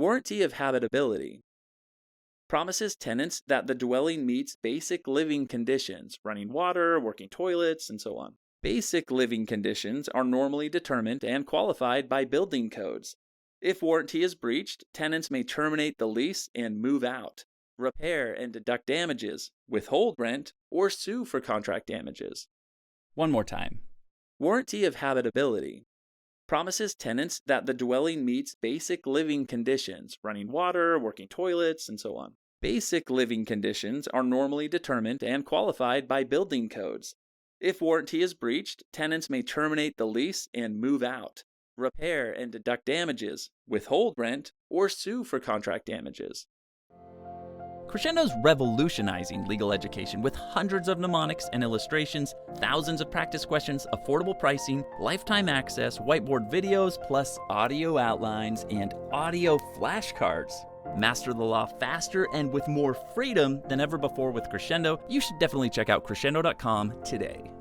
Warranty of habitability promises tenants that the dwelling meets basic living conditions, running water, working toilets, and so on. Basic living conditions are normally determined and qualified by building codes. If warranty is breached, tenants may terminate the lease and move out, repair and deduct damages, withhold rent, or sue for contract damages. One more time. Warranty of habitability promises tenants that the dwelling meets basic living conditions, running water, working toilets, and so on. Basic living conditions are normally determined and qualified by building codes. If warranty is breached, tenants may terminate the lease and move out, repair and deduct damages, withhold rent, or sue for contract damages. Crescendo's revolutionizing legal education with hundreds of mnemonics and illustrations, thousands of practice questions, affordable pricing, lifetime access, whiteboard videos, plus audio outlines and audio flashcards. Master the law faster and with more freedom than ever before with Crescendo. You should definitely check out crescendo.com today.